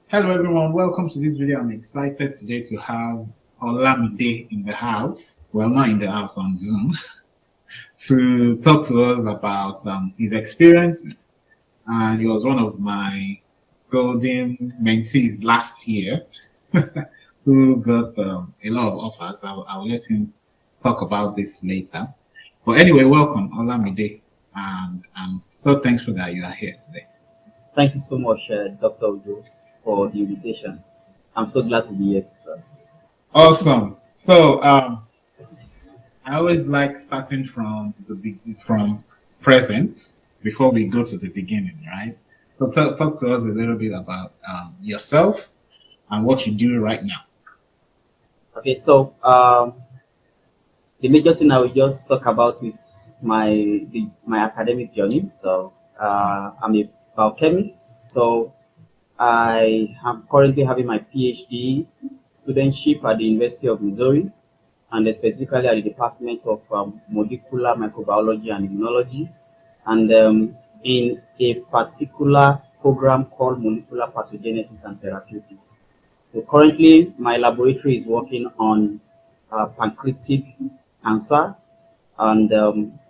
Hello everyone, welcome to this video. I'm excited today to have Olamide in the house. Well, not in the house, on Zoom, to talk to us about his experience. And he was one of my golden mentees last year who got a lot of offers. I'll let him talk about this later. But anyway, welcome Olamide. And I'm so thankful that you are here today. Thank you so much, Dr. Udo, for the invitation. I'm so glad to be here, sir. Awesome. So I always like starting from from present before we go to the beginning, right? So talk to us a little bit about yourself and what you do right now. Okay, so the major thing I will just talk about is my academic journey. So I'm a biochemist. So I am currently having my PhD studentship at the University of Missouri, and specifically at the Department of Molecular Microbiology and Immunology, and in a particular program called Molecular Pathogenesis and Therapeutics. So currently, my laboratory is working on pancreatic cancer, and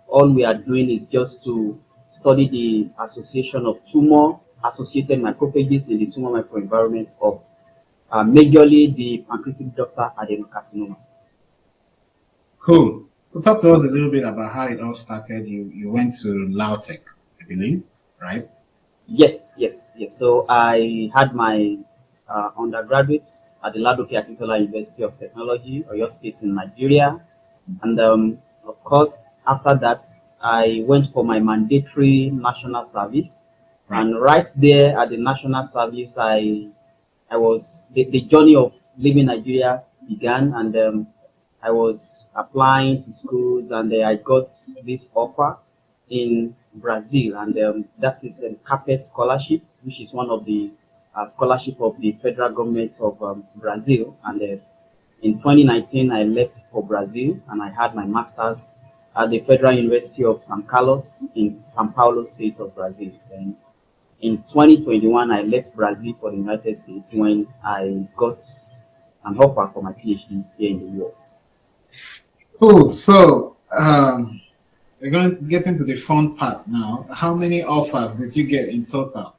all we are doing is just to study the association of tumor-associated macrophages in the tumor microenvironment of majorly the pancreatic ductal adenocarcinoma. Cool. So talk to us a little bit about how it all started. You went to Lautech, I believe, right? Yes. So I had my undergraduates at the Ladoke Akintola University of Technology, Oyo State in Nigeria. And of course, after that, I went for my mandatory national service. Right. And right there at the national service, I was the journey of leaving Nigeria began, and I was applying to schools, and I got this offer in Brazil, and that is a CAPES scholarship, which is one of the scholarship of the federal government of Brazil. And in 2019, I left for Brazil, and I had my master's at the Federal University of São Carlos in São Paulo, state of Brazil. And in 2021, I left Brazil for the United States when I got an offer for my PhD here in the US. Cool. So we're going to get into the fun part now. How many offers did you get in total?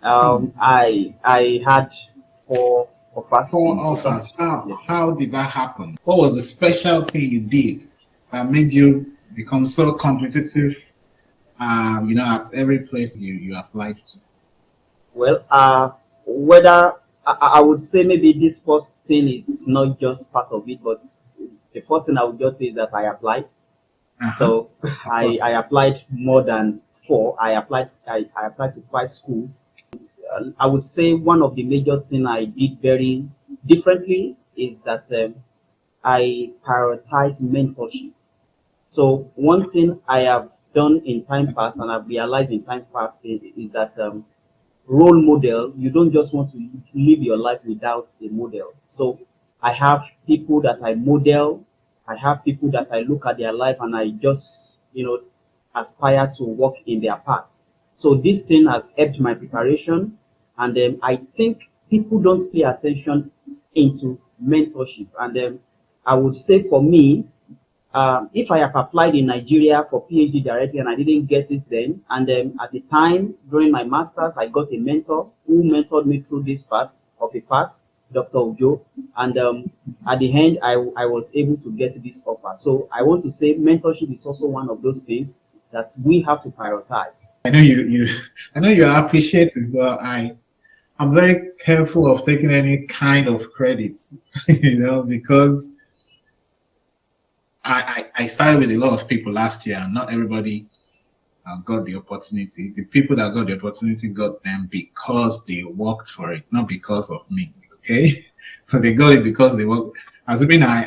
I had four offers. Four offers. Yes. How did that happen? What was the special thing you did that made you become so competitive? At every place you applied to. Well, whether I would say maybe this first thing is not just part of it, but the first thing I would just say is that I applied. So I applied more than four. I applied to 5 schools. I would say one of the major things I did very differently is that I prioritize mentorship. So one thing I have done in time past, and I've realized in time past, is that role model, you don't just want to live your life without a model. So I have people that I model, I have people that I look at their life and I just, aspire to walk in their paths. So this thing has helped my preparation, and I think people don't pay attention into mentorship. And I would say for me, if I have applied in Nigeria for PhD directly and I didn't get it then, and at the time during my master's, I got a mentor who mentored me through this part of a path, Dr. Ujo, and at the end, I was able to get this offer. So I want to say mentorship is also one of those things that we have to prioritize. I know you are appreciative, but I'm very careful of taking any kind of credit, because I started with a lot of people last year, and not everybody got the opportunity. The people that got the opportunity got them because they worked for it, not because of me. Okay, so they got it because they worked. Assuming I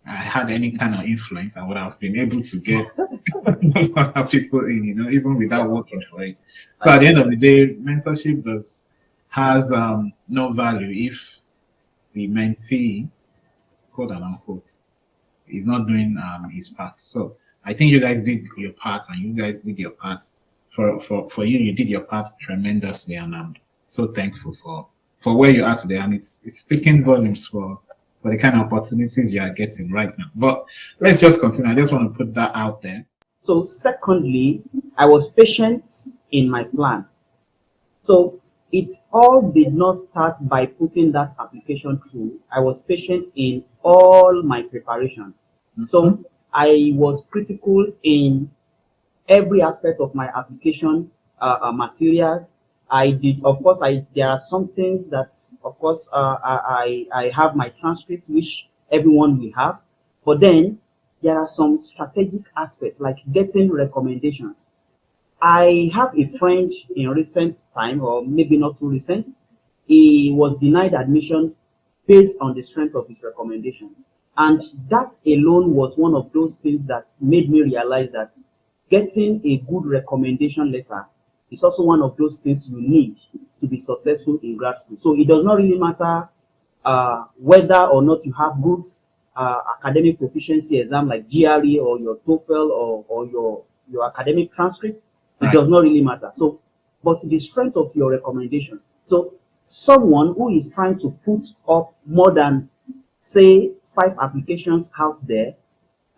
had any kind of influence, I would have been able to get those other people in, even without working for it. So at the end of the day, mentorship has no value if the mentee, quote unquote, is not doing his part. So I think you guys did your part, and you guys did your part. For you, you did your part tremendously, and so thankful for where you are today, and it's speaking volumes for the kind of opportunities you are getting right now. But let's just continue. I just want to put that out there. So, secondly, I was patient in my plan. So, it all did not start by putting that application through. I was patient in all my preparation. Mhm. So, I was critical in every aspect of my application materials. I did, of course, I there are some things that, of course, I have my transcript, which everyone will have, but then there are some strategic aspects like getting recommendations. I have a friend in recent time, or maybe not too recent. He was denied admission based on the strength of his recommendation. And that alone was one of those things that made me realize that getting a good recommendation letter is also one of those things you need to be successful in grad school. So it does not really matter whether or not you have good academic proficiency exam like GRE or your TOEFL or your academic transcript. It Right. does not really matter. So, but the strength of your recommendation. So, someone who is trying to put up more than, say, 5 applications out there,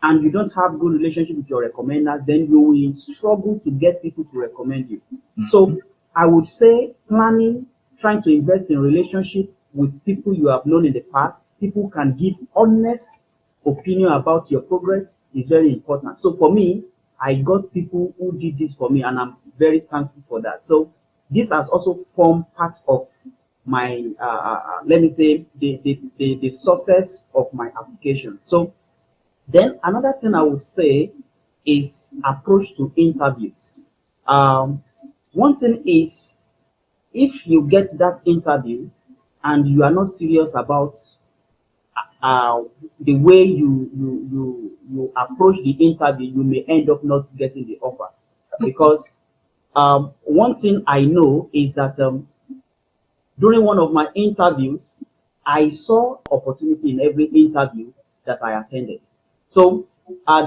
and you don't have good relationship with your recommender, then you will struggle to get people to recommend you. So, Mhm. I would say planning, trying to invest in relationship with people you have known in the past, people who can give honest opinion about your progress is very important. So for me, I got people who did this for me, and I'm very thankful for that. So this has also formed part of my, let me say, the success of my application. So then another thing I would say is approach to interviews. Um, One thing is, if you get that interview and you are not serious about uh, the way you approach the interview, you may end up not getting the offer. Because one thing I know is that during one of my interviews, I saw opportunity in every interview that I attended. So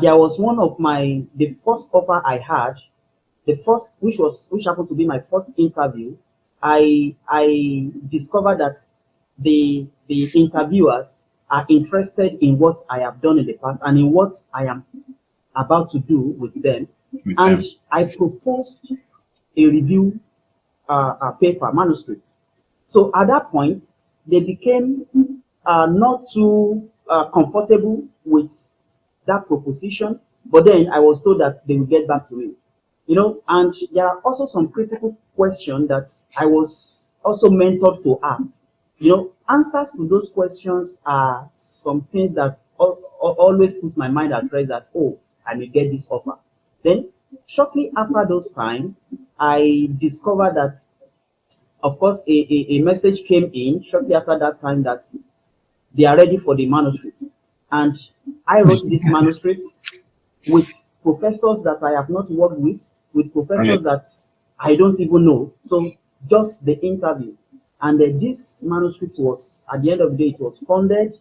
there was one of the first offer I had, the first which happened to be my first interview. I discovered that the interviewers are interested in what I have done in the past and in what I am about to do with them, With and them. I proposed a review paper manuscript. So at that point, they became not too comfortable with that proposition, but then I was told that they will get back to me. And there are also some critical questions that I was also mentored to ask. Answers to those questions are some things that always put my mind at rest that, oh, I may get this offer. Then, shortly after those time, I discovered that, of course, a message came in shortly after that time that they are ready for the manuscript. And I wrote this manuscript with professors that I have not worked with professors Right. that I don't even know. So just the interview. And this manuscript was, at the end of the day, it was funded.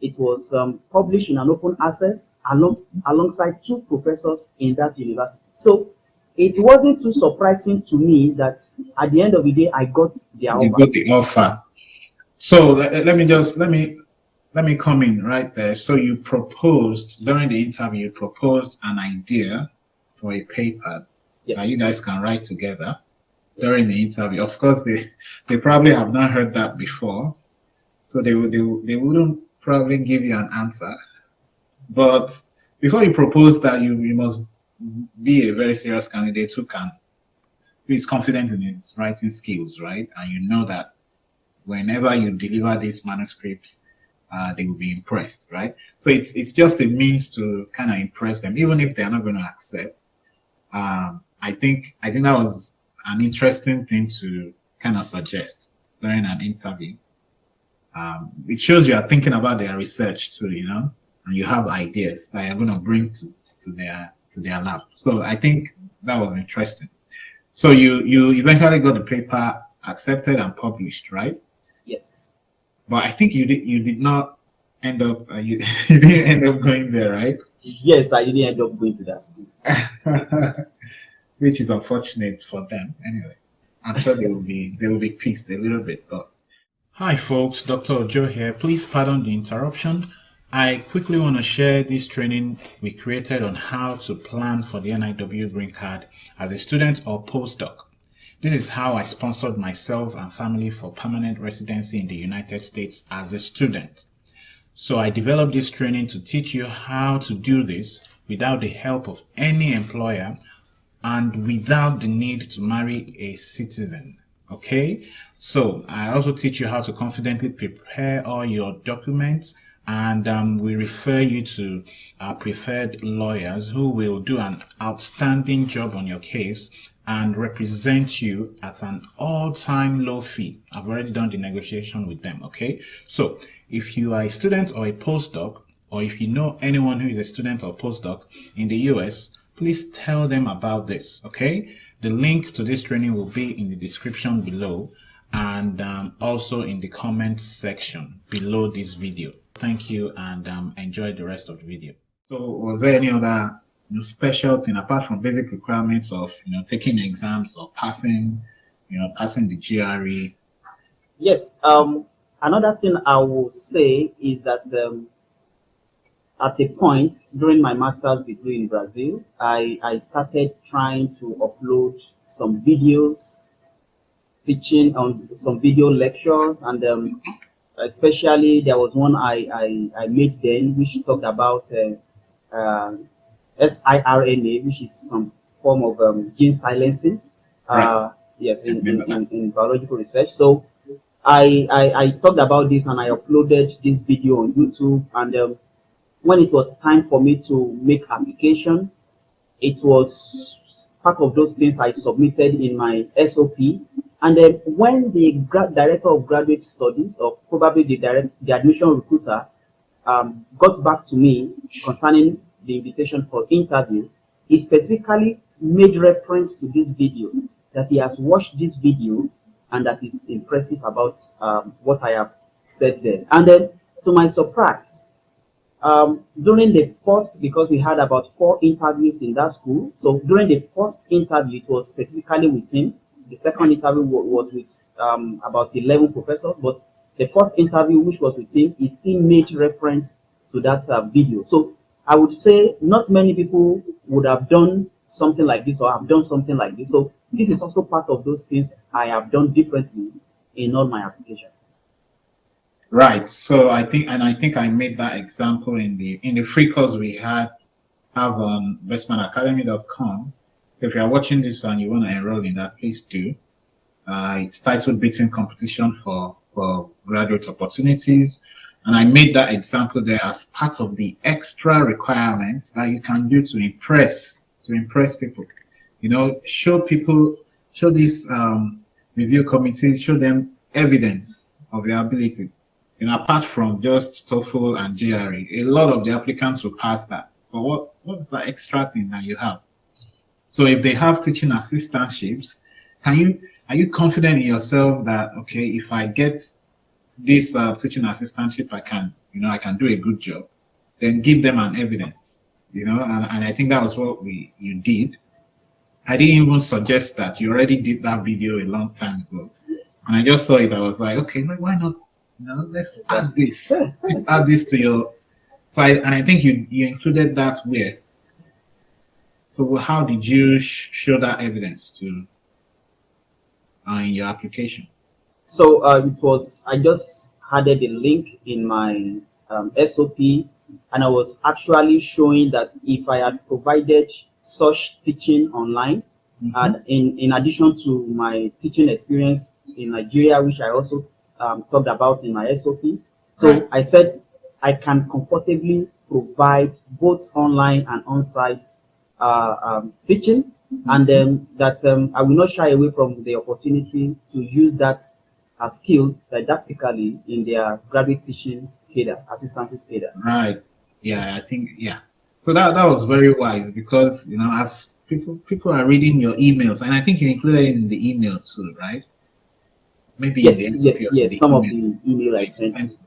It was published in an open access alongside 2 professors in that university. So it wasn't too surprising to me that at the end of the day, I got their You offer. got the offer. So Yes. let me come in right there. So you proposed during the interview, you proposed an idea for a paper that you Yes. guys can write together Yes. during the interview. Of course, they probably have not heard that before, so they wouldn't probably give you an answer. But before you propose that, you must be a very serious candidate who is confident in his writing skills, right? And you know that whenever you deliver these manuscripts, they will be impressed, right? So it's just a means to kind of impress them, even if they're not going to accept. I think that was an interesting thing to kind of suggest during an interview. It shows you are thinking about their research too, and you have ideas that you're going to bring to their lab. So I think that was interesting. So you eventually got the paper accepted and published, right? Yes. But I think you did not end up you didn't end up going there, right? Yes, I didn't end up going to that school. Which is unfortunate for them anyway. I'm sure they will be pissed a little bit. But hi, folks, Dr. Ojo here. Please pardon the interruption. I quickly want to share this training we created on how to plan for the NIW green card as a student or postdoc. This is how I sponsored myself and family for permanent residency in the United States as a student. So I developed this training to teach you how to do this without the help of any employer and without the need to marry a citizen. Okay, so I also teach you how to confidently prepare all your documents, and we refer you to our preferred lawyers who will do an outstanding job on your case and represent you at an all-time low fee. I've already done the negotiation with them. Okay, so if you are a student or a postdoc, or if you know anyone who is a student or postdoc in the US, please tell them about this. Okay, the link to this training will be in the description below, and also in the comments section below this video. Thank you, and enjoy the rest of the video. So was there any other special thing apart from basic requirements of taking exams or passing the GRE? Yes. Another thing I will say is that at a point during my master's degree in Brazil, I started trying to upload some videos, teaching on some video lectures, and especially there was one I made then which talked about siRNA, which is some form of gene silencing. Right. Yes, in biological research. So I talked about this and I uploaded this video on YouTube. And when it was time for me to make application, it was part of those things I submitted in my SOP. And then when the director of graduate studies, or probably the admission recruiter, got back to me concerning the invitation for interview, he specifically made reference to this video, that he has watched this video and that is impressive about what I have said there. And then, to my surprise, during the first, because we had about 4 interviews in that school, so during the first interview, it was specifically with him. The second interview was with about 11 professors, but the first interview, which was with him, he still made reference to that video. So I would say not many people would have done something like this or have done something like this. So this is also part of those things I have done differently in all my application. Right. So I think I made that example in the free course we have on bestmanacademy.com. If you are watching this and you want to enroll in that, please do. It's titled Beating Competition for Graduate Opportunities. And I made that example there as part of the extra requirements that you can do to impress people. Show these review committees, show them evidence of their ability. Apart from just TOEFL and GRE, a lot of the applicants will pass that. But what's the extra thing that you have? So if they have teaching assistantships, are you confident in yourself that, okay, if I get this teaching assistantship, I can do a good job? Then give them an evidence, and I think that was what you did. I didn't even suggest that. You already did that video a long time ago, and I just saw it. I was like, okay, why not? Let's add this. Let's add this to your. So I think you included that where. So how did you show that evidence to in your application? So I just added a link in my SOP, and I was actually showing that if I had provided such teaching online, and in addition to my teaching experience in Nigeria, which I also talked about in my SOP. So right. I said I can comfortably provide both online and on-site teaching, and that I will not shy away from the opportunity to use that skill didactically in their graduate teaching cadre, assistancy cadre. Right. Yeah, I think So that was very wise, because as people are reading your emails, and I think you included it in the email too, right? Maybe yes. Some of the email I sent.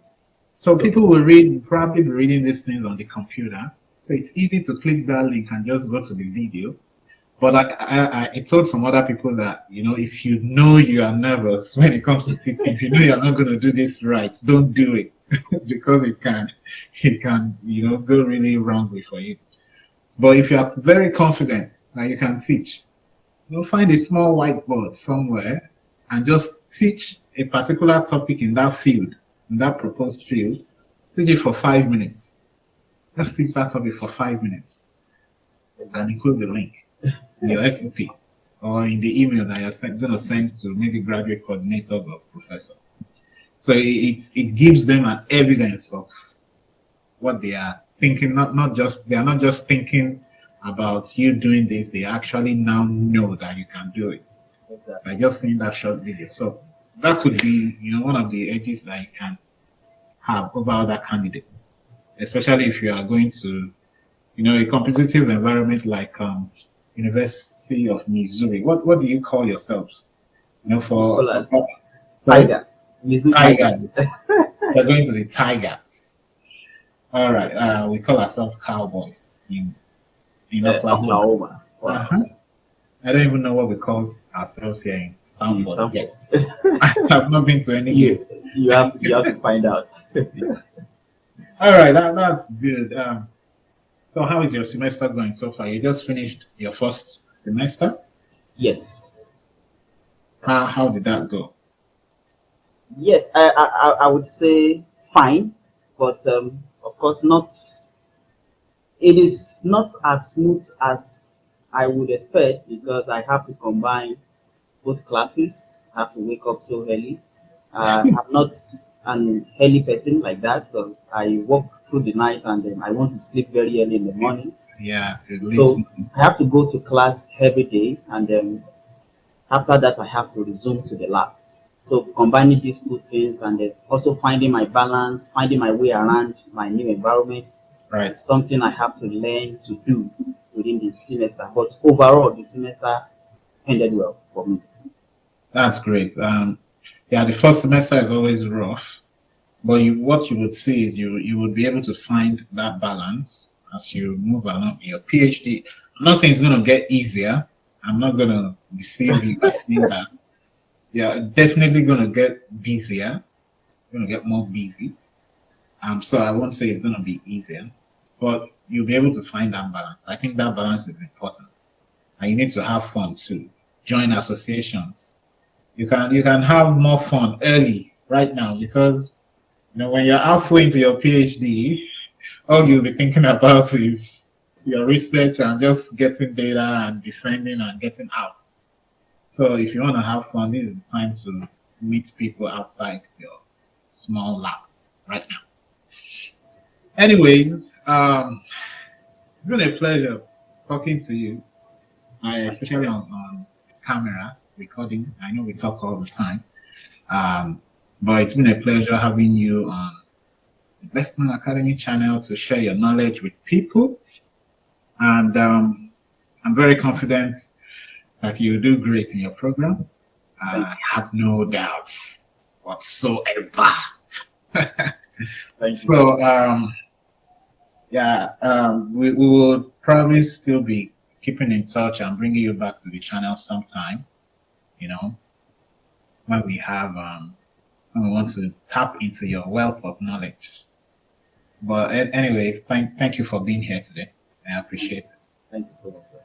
So people will probably be reading these things on the computer. So it's easy to click that link and just go to the video. But I told some other people that, if you know you are nervous when it comes to teaching, if you know you're not going to do this right, don't do it because it can, go really wrongly for you. But if you are very confident that you can teach, find a small whiteboard somewhere and just teach a particular topic in that field, in that proposed field. Teach it for 5 minutes. Just teach that topic for 5 minutes and include the link in your SOP or in the email that you're going to send to maybe graduate coordinators or professors. So it gives them an evidence of what they are thinking. They are not just thinking about you doing this. They actually now know that you can do it by just seeing that short video. So that could be one of the edges that you can have over other candidates, especially if you are going to a competitive environment like University of Missouri. What do you call yourselves? For Tigers. Missouri Tigers. We're going to the Tigers. All right. We call ourselves Cowboys in Oklahoma. Wow. Uh-huh. I don't even know what we call ourselves here in Stanford yet. I have not been to any game. You have to find out. All right, that's good. So how is your semester going so far? You just finished your first semester? Yes. How did that go? Yes, I would say fine, but of course not. It is not as smooth as I would expect because I have to combine both classes. I have to wake up so early. I'm not an early person like that, so I work through the night and then I want to sleep very early in the morning. Yeah, So I have to go to class every day, and then after that I have to resume to the lab. So combining these two things and then also finding my balance, finding my way around my new environment, right. is something I have to learn to do within the semester. But overall, the semester ended well for me. That's great. Yeah, the first semester is always rough, but what you would see is you would be able to find that balance as you move along in your PhD. I'm not saying it's going to get easier. I'm not going to deceive you by saying that. Yeah, definitely going to get busier. Going to get more busy. So I won't say it's going to be easier, but you'll be able to find that balance. I think that balance is important, and you need to have fun too. Join associations. You can have more fun early right now because when you're halfway into your PhD, all you'll be thinking about is your research and just getting data and defending and getting out. So if you want to have fun, this is the time to meet people outside your small lab right now. Anyways, it's been a pleasure talking to you, especially on camera recording. I know we talk all the time, but it's been a pleasure having you on Investment Academy channel to share your knowledge with people. And I'm very confident that you do great in your program. I have no doubts whatsoever. Thank you. So, we will probably still be keeping in touch and bringing you back to the channel sometime, when we have, when we want to tap into your wealth of knowledge. But anyways, thank you for being here today. I appreciate it. Thank you so much, sir.